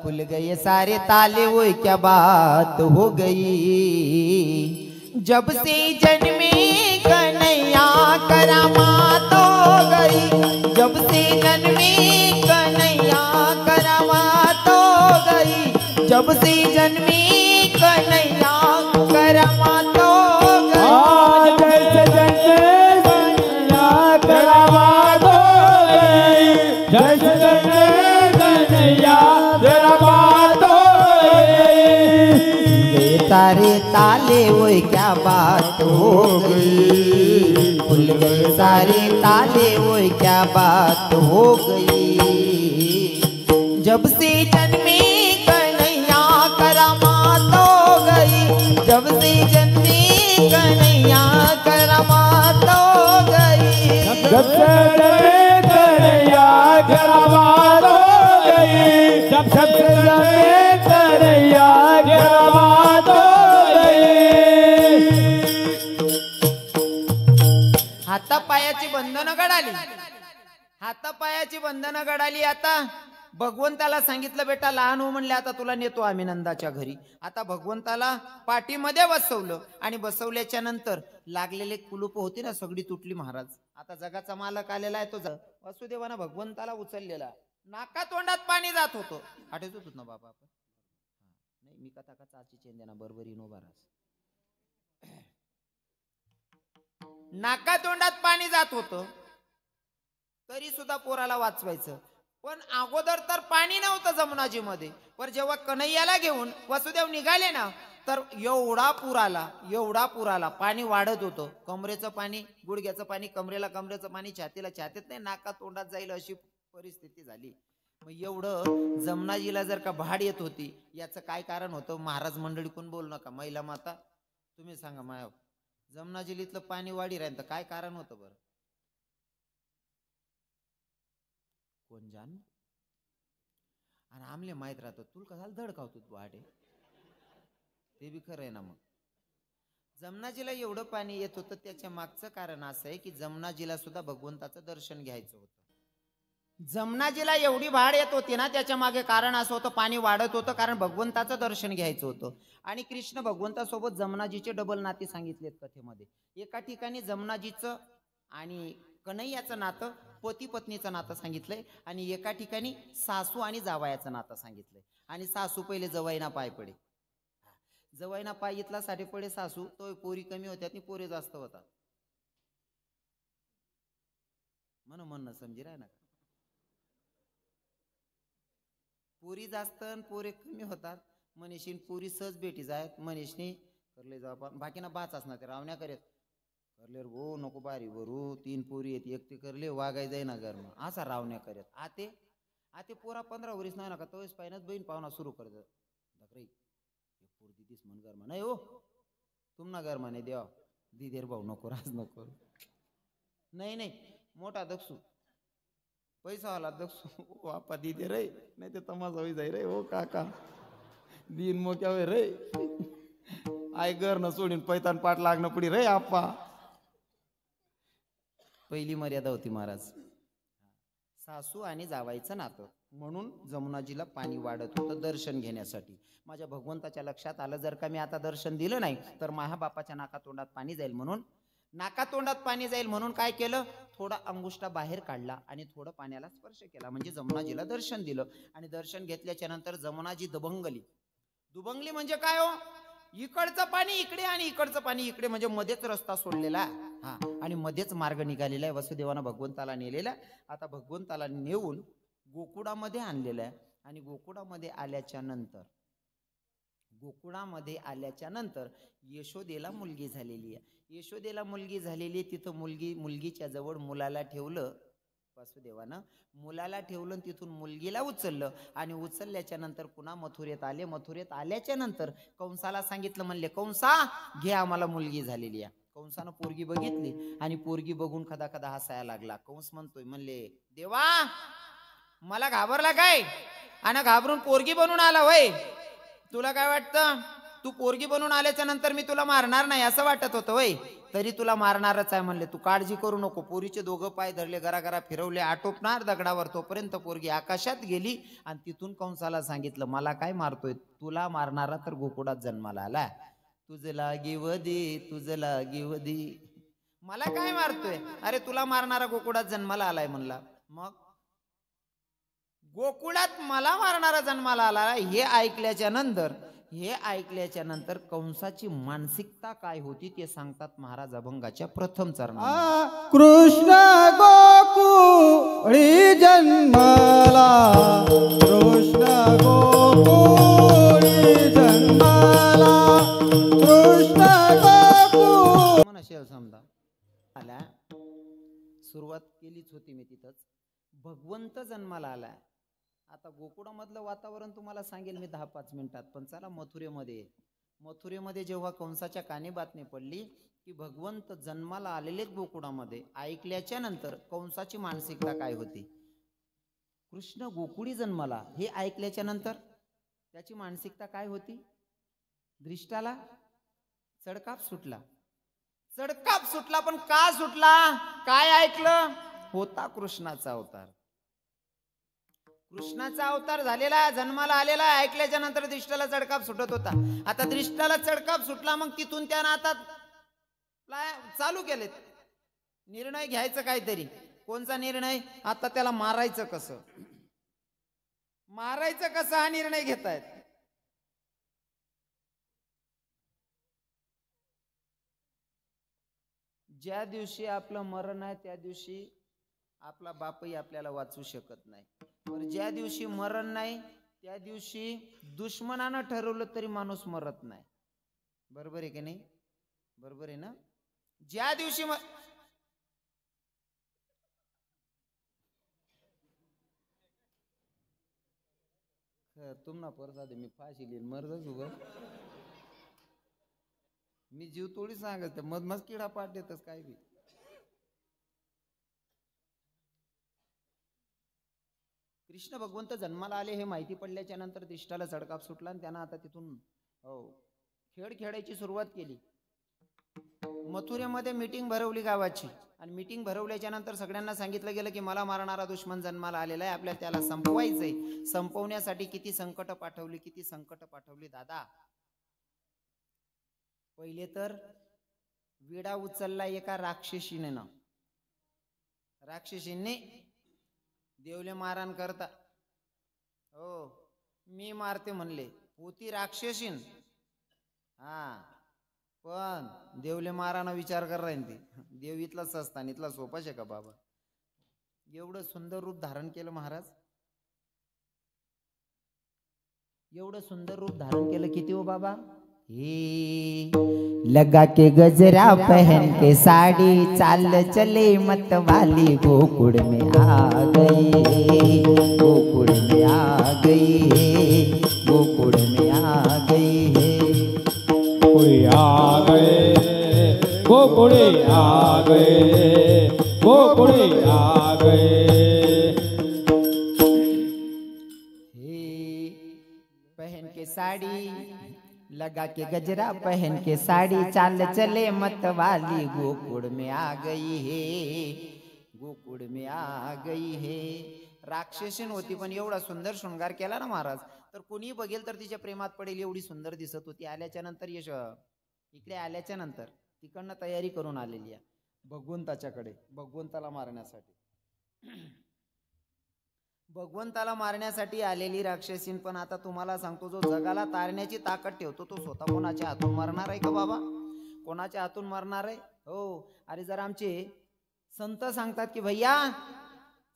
खुल गए सारे ताले वो क्या बात हो गई. जब से जन्मे कन्हैया करामात हो गई. जब से जन्मे कन्हैया करामात हो गई. जब से जन्मे कन्हैया करामात हो गई.
जैसे जन्मे कन्हैया करामात हो गई. जैसे जन्मे कन्हैया करामात हो गई.
सारे ताले वो क्या बात हो गई. खुल गए सारे ताले वो क्या बात हो गई. जब से जन्मे कन्हैया करामात हो गई. जब से जन्मे कन्हैया करामात हो गई.
जब से जन्मे कन्हैया करामात हो गई. जब से जन्मे कन्हैया करामात हो गई.
हातापायाची बंधनं गडाली. हातापायाची बंधनं गडाली. आता भगवंताला सांगितलं बेटा लहान हो म्हणले आता तुला नेतो आम्ही नंदाच्या घरी. आता भगवंताला पाठीमध्ये बसवलं आणि बसवल्याच्या नंतर लागलेले कुलूप होती ना सगळी तुटली महाराज. आता जगाचा मालक आलेला आहे तो वसुदेवानं भगवंताला उचललेला. नाका तोंडात पाणी जात होतं. आठवत होत ना बाबा आपण नाही मी कथा चाची चेंदेना बरोबरी नो बारास. नाका तोंडात पाणी जात होतं तरी सुद्धा पोराला वाचवायचं. पण अगोदर तर पाणी नव्हतं जमुनाजीमध्ये. पण जेव्हा कन्हैयाला घेऊन वसुदेव निघाले ना तर एवढा पूर आला. पाणी वाढत होतं. कमरेचं पाणी गुडघ्याचं पाणी कमरेचं पाणी छातीत नाही नाका तोंडात जाईल अशी परिस्थिती झाली. मग एवढं जमनाजीला जर का भाड येत होती याचं काय कारण होतं. महाराज मंडळी कोण बोलू नका महिला माता तुम्ही सांगा माया जमनाजीलीतलं पाणी वाढी राहील तर काय कारण होतं बरं कोण जाण. आणि आमले माहित राहतो तुला कशाला धडकावतो तू आडे ते बी खरं आहे ना. मग जमनाजीला एवढं पाणी येत होतं त्याच्या मागचं कारण असं आहे की जमनाजीला सुद्धा भगवंताचं दर्शन घ्यायचं होतं. जमनाजीला एवढी भाड येत होती ना त्याच्या मागे कारण असं होतं पाणी वाढत होतं कारण भगवंताचं दर्शन घ्यायचं होतं. आणि कृष्ण भगवंतासोबत जमनाजीचे डबल नाते सांगितलेत कथेमध्ये. एका ठिकाणी जमनाजीचं आणि कन्हैयाचं नातं पती पत्नीचं नातं सांगितलंय आणि एका ठिकाणी सासू आणि जावयाचं नातं सांगितलंय. आणि सासू पहिले जवाईना पाय पडे. जवाईना पाय इथला साठी पडे सासू तो पोरी कमी होत्या आणि पोरे जास्त होतात म्हणणं समजी राय ना. पोरी जास्त पोरे कमी होतात मनीषीन पोरी सहज भेटी जायत मनीषनी करले जाऊ बाकीना बाच असणार ते रावण्या करत करले गो नको बारी बरू 3 पोरी येत एक ते करले वागाय जाय ना घर मग असा रावण्या करत. आते पोरा 15 वरीस नाही नका तोच पाहिनच बहीण पाहुणा सुरू करत धकरे पोर दिदीस मन घर नाही हो तुम ना घर म्हणे देवा दिदेर भाऊ नको राज नको नाही मोठा दक्षू पैसा आला तर वापा दिदे रे, नाही ते तमाशा होई जाई रे. हो काका दिन मोक्या होय रे, आय घर न सोडून पैतान पाठ लागणं पडी रे आप्पा. पहिली मर्यादा होती महाराज, सासू आणि जावायचं नातं. म्हणून जमुनाजीला पाणी वाढत होतं दर्शन घेण्यासाठी. माझ्या भगवंताच्या लक्षात आलं, जर का मी आता दर्शन दिलं नाही तर माझ्या बापाच्या नाकातोंडात पाणी जाईल. म्हणून नाकातोंडात पाणी जाईल म्हणून काय केलं, थोडा अंगुष्ठा बाहेर काढला आणि थोडं पाण्याला स्पर्श केला, म्हणजे जमुनाजीला दर्शन दिलं. आणि दर्शन घेतल्याच्या नंतर जमुनाजी दबंगली. दुबंगली म्हणजे काय हो, इकडचं पाणी इकडे आणि इकडचं पाणी इकडे, म्हणजे मध्येच रस्ता सोडलेला. हा, आणि मध्येच मार्ग निघालेला आहे. वसुदेवानं भगवंताला नेलेला. आता भगवंताला नेऊन गोकुळामध्ये आणलेलं आहे. आणि गोकुळामध्ये आल्याच्या नंतर यशोदेला मुलगी झालेली आहे. यशोदेला मुलगी झालेली, तिथं मुलगीच्या जवळ मुलाला ठेवलं वासुदेवानं. मुलाला ठेवलं, तिथून मुलगीला उचललं. आणि उचलल्याच्या नंतर पुन्हा मथुरेत आले. मथुरेत आल्याच्या नंतर कंसाला सांगितलं, म्हणले कंसा घे, आम्हाला मुलगी झालेली आहे. कंसानं पोरगी बघितली आणि पोरगी बघून खदा खदा हसायला लागला. कंस म्हणतोय, म्हणले देवा मला घाबरला काय, आणि घाबरून पोरगी बनून आला वय. तुला काय वाटतं, तू पोरगी बनून आल्याच्या नंतर मी तुला मारणार नाही असं वाटत होतं वय, तरी तुला मारणारच आहे. म्हणले तू काळजी करू नको. पोरीचे दोघं पाय धरले, गरागरा फिरवले, आटोपणार दगडावर. तोपर्यंत पोरगी आकाशात गेली. आणि तिथून कंसाला सांगितलं, मला काय मारतोय, तुला मारणारा तर गोकुळात जन्माला आला. तुझं लागी वदी, मला काय मारतोय, अरे तुला मारणारा गोकुळात जन्माला आलाय म्हणला. मग गोकुळात मला मारणारा जन्माला आला. हे ऐकल्याच्या नंतर कंसाची मानसिकता काय होती ते सांगतात महाराज अभंगाच्या प्रथम चरणात.
कृष्ण गोकुळी जन्मला, कृष्ण गोकुळी जन्मला, कृष्ण गोकुळ
म्हणा समजा आला. सुरुवात केलीच होती मी तिथंच. भगवंत जन्माला आलाय. आता गोकुळामधलं वातावरण तुम्हाला सांगेल मी 10-5 मिनिटात. पण चला मथुरेमध्ये जेव्हा कंसाच्या कानी बातमी पडली की भगवंत जन्माला आलेले गोकुळामध्ये, ऐकल्याच्या नंतर कंसाची मानसिकता काय होती, कृष्ण गोकुळी जन्माला हे ऐकल्याच्या नंतर त्याची मानसिकता काय होती, दृष्टाला चडकाप सुटला. पण का सुटला, काय ऐकलं, होता कृष्णाचा अवतार. कृष्णाचा अवतार झालेला, जन्माला आलेला, ऐकल्याच्या नंतर दृष्टाला चडकाप सुटत होता. आता दृष्टाला चडकाप सुटला, मग तिथून त्यानं आता चालू केलेत निर्णय घ्यायचं काहीतरी. कोणचा निर्णय, आता त्याला मारायचं कसं हा निर्णय घेतायत. ज्या दिवशी आपलं मरण आहे त्या दिवशी आपला बापही आपल्याला वाचू शकत नाही. पण ज्या दिवशी मरण नाही त्या दिवशी दुश्मनानं ठरवलं तरी माणूस मरत नाही. बरोबर आहे की नाही, बरोबर आहे ना. ज्या दिवशी तुम ना परत मी फाशी लिहिन मरतच उभं. मी जीव तोडी सांगत मधमच किडा पाठ देतच काय बी. कृष्ण भगवंत जन्माला आले हे माहिती पडल्याच्या नंतर दृष्टाला चडकाप सुटला आणि त्यानं आता तिथून खेळ खेळायची सुरुवात केली. मथुरेमध्ये मीटिंग भरवली गावाची. आणि मीटिंग भरवल्याच्या नंतर सगळ्यांना सांगितलं गेलं की मला मारणारा दुश्मन जन्माला आलेला आहे, आपल्याला त्याला संपवायचंय. संपवण्यासाठी किती संकट पाठवली दादा. पहिले तर विडा उचलला एका राक्षसीने देवले मारहाण करता. हो मी मारते म्हणले, होती राक्षसीन. हा पण देवले माराना विचार कर राहीन ती. देव इथला सस्ता इथला सोपाच आहे का बाबा. एवढं सुंदर रूप धारण केलं महाराज, एवढं सुंदर रूप धारण केलं. किती हो बाबा,
लगा के गजरा पहन के साड़ी चाल चले मत वाली गोकुड़ में आ गई, गोकुड़ में आ गई, गोकुड़ में आ गई है,
कोई आ गए गोकुड़े आ गए, गोकुड़े आ गए,
के साड़ी, लगा के गजरा पहन के साड़ी, चाल चले मत वाली गोकुड़ में आ गई है, गोकुड़ में आ गई है. राक्षसीन होती पण एवढा सुंदर शृंगार केला ना महाराज, तर कोणी बघेल तर तिच्या प्रेमात पडेल एवढी सुंदर दिसत होती. आल्याच्या नंतर इकडे आल्याच्या नंतर तिकडनं तयारी करून आलेली आहे भगवंताच्याकडे, भगवंताला मारण्यासाठी. भगवंताला मारण्यासाठी आलेली राक्षसीन. पण आता तुम्हाला सांगतो, जो जगाला तारण्याची ताकद ठेवतो तो स्वतः कोणाच्या हातून मरणार आहे का बाबा? कोणाच्या हातून मरणार आहे? हो. अरे जर आमचे संत सांगतात की भैया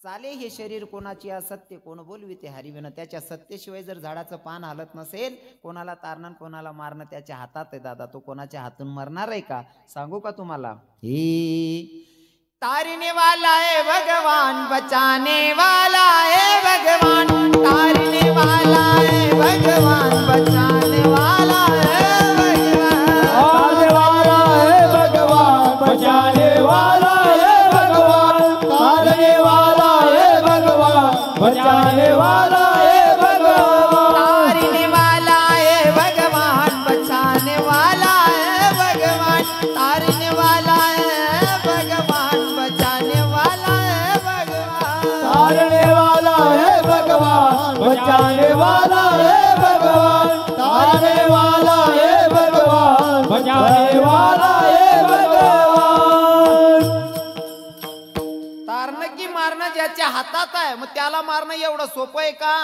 चाले हे शरीर कोणाची असत्य, कोण बोलवी ते हरिविन. त्याच्या सत्तेशिवाय जर झाडाचं पान हालत नसेल, कोणाला तारणं कोणाला मारणं त्याच्या हातात आहे दादा. तो कोणाच्या हातून मरणार आहे का? सांगू का तुम्हाला? हे तारने वाला है भगवान, बचाने वाला है भगवान, तारने वाला है भगवान, बचाने वाला है भगवान,
बचाने वाला है भगवान, तारने वाला है भगवान, बचाने वाला है भगवान,
तारने वाला है भगवान, बचाने वाला है भगवान, तारने वाला है भगवान, बचाने वाला है भगवान,
तारने वाला है भगवान, बचाने वाला है भगवान, तारने वाला है भगवान, बचाने वाला है भगवान.
तारणं की मारणं ज्याच्या हातात आहे, मग त्याला मारणं एवढं सोपं आहे का?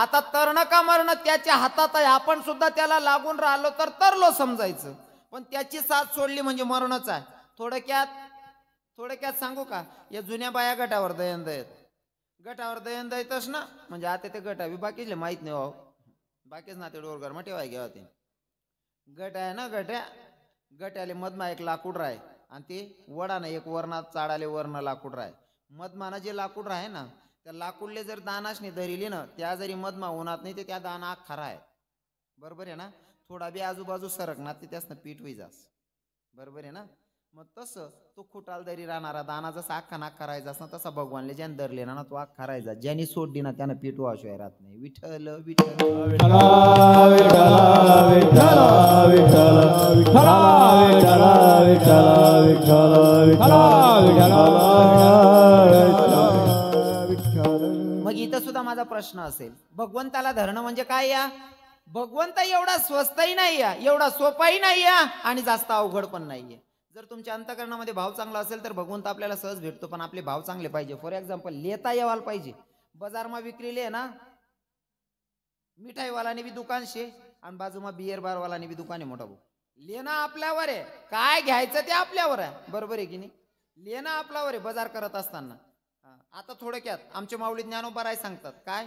आता तरणं का मरणं त्याच्या हातात आहे. आपण सुद्धा त्याला लागून राहिलो तर तरलो समजायचं, पण त्याची साथ सोडली म्हणजे मरणच आहे. थोडक्यात सांगू का? या जुन्या बाया गटावर दयंद आहेत. गटावर दयंद येतच ना, म्हणजे आता ते गटावी बाकीचे माहित नाही. बाकीच ना ते डोरगर मग ठेवाय घ्या होते. गट आहे ना, गट्याले मधमा एक लाकूड राय, आणि ते वडानं एक वरणात चाडाले वरण लाकूड राय. मधमाना जे लाकूड राहे ना, त्या लाकूडले जर दानाशने धरिली ना, त्या जरी मधमा होणार नाही ते त्या दाना खरा आहे. बरोबर आहे ना? थोडा बी आजूबाजू सरकणार ते त्यासनं पीठ होई जास. बरोबर आहे ना? मग तसं तो खुटाल दरी राहणारा दाना जसा अख्खा नाक करायचा ना, तसा भगवानले ज्याने धरले ना तो अख्खा राहायचा. ज्यांनी सोडली ना त्यानं पीठ वाशिवाय राहत नाही. विठ्ठल विठ्ठल
विठ्ठल विठ्ठल विठ्ठल विठ्ठल विठ्ठल विठ्ठल विठ्ठल.
मग इथं सुद्धा माझा प्रश्न असेल, भगवंताला धरणं म्हणजे काय? या भगवंत एवढा स्वस्तही नाही या, एवढा सोपाही नाही या, आणि जास्त अवघड पण नाहीये. जर तुमच्या अंतःकरणामध्ये भाव चांगला असेल तर भगवंत आपल्याला सहज भेटतो. पण आपले भाव चांगले पाहिजे. फॉर एक्झाम्पल, लेता येवाल पाहिजे. बाजारमा विक्रीले आहे ना, मिठाईवालाने बी दुकान शे आणि बाजूमा बियर बारवालाने बी दुकान आहे मोठा भाऊ. लेणं आपल्यावर आहे, काय घ्यायचं ते आपल्यावर आहे. बरोबर आहे की नाही? लेणं आपल्यावर आहे बाजार करत असताना. आता थोडक्यात आमचे माऊली ज्ञानोबा राय सांगतात काय?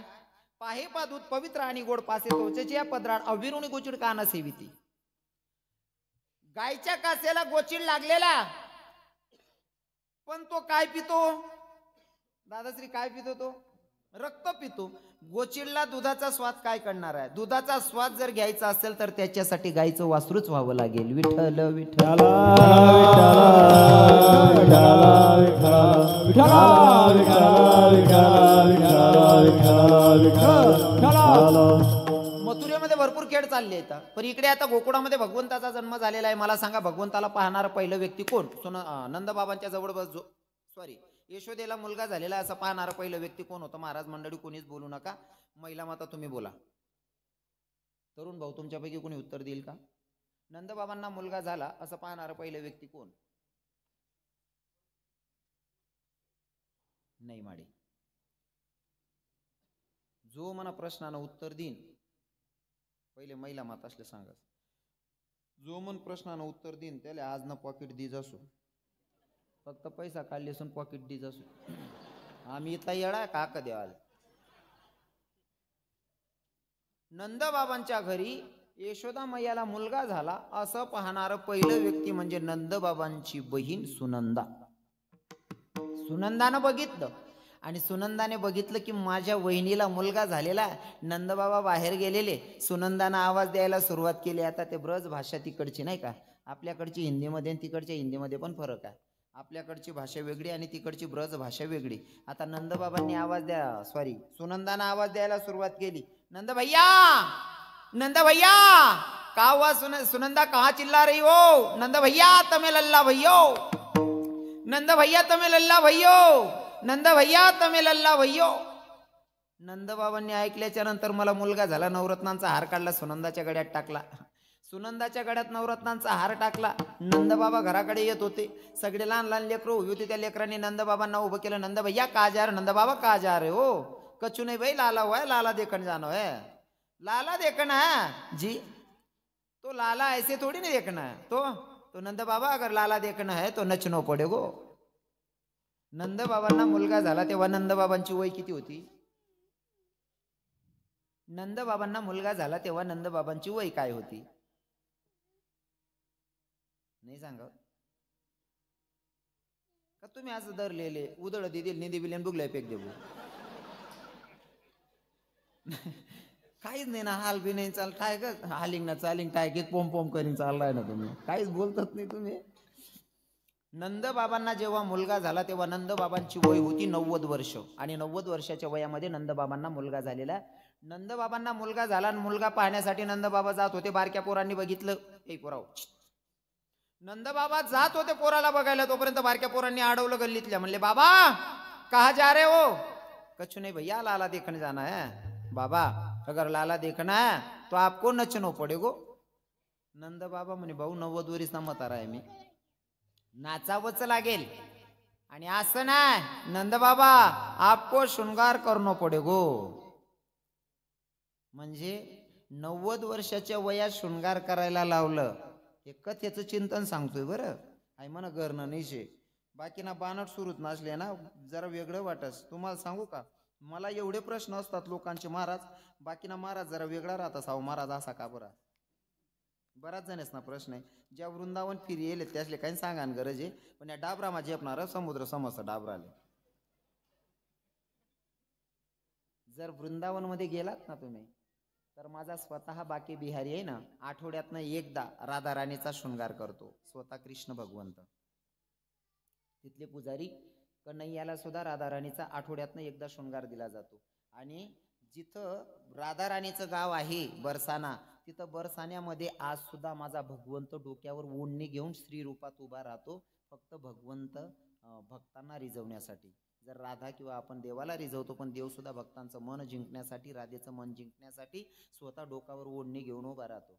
पाहे पादूत पवित्र आणि गोड पासे तोचेची या पदराड अविरुणी गोचिड काना सेविती. गायच्या कासेला गोचिड लागलेला, पण तो काय पितो दादाश्री? काय पितो तो? रक्त पितो. गोचिडला दुधाचा स्वाद काय करणार आहे? दुधाचा स्वाद जर घ्यायचा असेल तर त्याच्यासाठी गायचं वासरूच व्हावं लागेल. विठ्ठल विठ्ठल मथुरेमध्ये भरपूर खेळ चालले आहेत, पण इकडे आता गोकुळामध्ये भगवंताचा जन्म झालेला आहे. मला सांगा, भगवंताला पाहणारा पहिलं व्यक्ती कोण? नंदबाबांच्या जवळ यशोदेला मुलगा झालेला असं पाहणारा पहिलं व्यक्ती कोण होतं? महाराज मंडळी कोणीच बोलू नका. महिला माता तुम्ही बोला. तरुण भाऊ तुमच्यापैकी कोणी उत्तर देईल का? नंदबाबांना मुलगा झाला असं पाहणारा पहिलं व्यक्ती कोण? नाही माडे. जो मला प्रश्नानं उत्तर देईन, पहिले महिला माता असले सांगा. जो मन प्रश्नानं उत्तर देईन त्याला आज ना पॉकेट दीज असो, फक्त पैसा काढले असून पॉकेट दीज असो. आम्ही इथला येडा का द्याल? नंदबाबांच्या घरी यशोदा मैयाला मुलगा झाला असं पाहणारं पहिलं व्यक्ती म्हणजे नंदबाबांची बहीण सुनंदा. सुनंदानं बघितलं आणि सुनंदाने बघितलं की माझ्या वहिनीला मुलगा झालेला. नंदबाबा बाहेर गेलेले. सुनंदानं आवाज द्यायला सुरुवात केली. आता ते ब्रज भाषा तिकडची नाही का, आपल्याकडची हिंदीमध्ये आणि तिकडच्या हिंदीमध्ये पण फरक आहे. आपल्याकडची भाषा वेगळी आणि तिकडची ब्रज भाषा वेगळी. आता नंदबाबांनी सुनंदानं आवाज द्यायला सुरुवात केली. नंद भैया
नंद भैया का हुआ सुनंदा कहाँ चिल्ला रही हो? नंद भैया तमें लल्ला भैयो, नंद भैया तमें लल्ला भैयो, नंद भैया तमें लल्ला भैयो. नंदबाबांनी ऐकल्याच्या नंतर मला मुलगा झाला, नवरत्नांचा हार काढला, सुनंदाच्या गड्यात टाकला. सुनंदाच्या गड्यात नवरत्नांचा हार टाकला. नंदबाबा घराकडे येत होते. सगळे लहान लहान लेकरं उभी होती. त्या लेकरांनी नंदबाबांना उभं केलं. नंद भैया का जा रहे? नंदबाबा का जा रहे हो? कछु नहीं भाई, लाला हुआ है, लाला देखने जाना है. लाला देखना है जी? तो लाला ऐसे थोड़ी नहीं देखना है. तो नंद बाबा अगर लाला देखना है तो नचनो पडेगो. नंद बाबांना मुलगा झाला तेव्हा नंद बाबांची वय किती होती? नंद बाबांना मुलगा झाला तेव्हा नंद बाबांची वय काय होती? नाही सांगा का तुम्ही असं धरलेले उदळ दिल निधी बिलेन बुगलाय पेक देऊ. काहीच नाही ना, हाल बी नाही चाल काय का हालिंग ना चालिंग काय की पोम पोम करीन चाललाय ना तुम्ही, काहीच बोलतच नाही तुम्ही. नंद बाबांना जेव्हा मुलगा झाला तेव्हा नंद बाबांची वय होती 90 वर्ष आणि 90 वर्षाच्या वयामध्ये नंद बाबांना मुलगा झालेला. नंद बाबांना मुलगा झाला आणि मुलगा पाहण्यासाठी नंद बाबा जात होते. बारक्या पोरांनी बघितलं. ए पोराव, नंद बाबा जात होते पोराला बघायला, तोपर्यंत बारक्या पोरांनी अडवलं गल्लीतल्या. म्हणले बाबा कहा जा रहे हो? कछु नहीं भैया, लाला देखने जाना है. बाबा अगर लाला देखना है तो आपको नचनो पडेगो. नंद बाबा म्हणे भाऊ 90 वरीसना म्हातारा आहे मी, नाचावंच लागेल. आणि असं नाही नंद बाबा आपको शृंगार करणं पडेगो. म्हणजे 90 वर्षाच्या वयात शृंगार करायला लावलं. हे कथेचं चिंतन सांगतोय बरं. आई म्हणा करणं नाही शे, बाकी ना बानट सुरूच नसले ना जरा वेगळं वाटस. तुम्हाला सांगू का, मला एवढे प्रश्न असतात लोकांचे, महाराज बाकी ना महाराज जरा वेगळा राहता साव महाराज असा का बरा? बराच जणच ना प्रश्न आहे. ज्या वृंदावन फिरी येले त्यासले काही सांगा गरज आहे, पण या डाबरामा झेपणार समुद्र समस्त डाबराले. जर वृंदावन मध्ये गेलात ना तुम्ही तर माझा स्वतः बाकी बिहारी आहे ना, आठवड्यातनं एकदा राधा राणीचा शृंगार करतो. स्वतः कृष्ण भगवंत. तिथले पुजारी कन्हैयाला सुद्धा राधा राणीचा आठवड्यातनं एकदा शृंगार दिला जातो. आणि जिथं राधा राणीचं गाव आहे बरसाना, तिथं बरसाण्यामध्ये आज सुद्धा माझा भगवंत डोक्यावर ओढणी घेऊन स्त्री रूपात उभा राहतो, फक्त भगवंत भक्तांना रिझवण्यासाठी. जर राधा किंवा आपण देवाला रिझवतो, पण देव सुद्धा भक्तांचं मन जिंकण्यासाठी, राधेचं मन जिंकण्यासाठी स्वतः डोकावर ओढणी घेऊन उभा राहतो.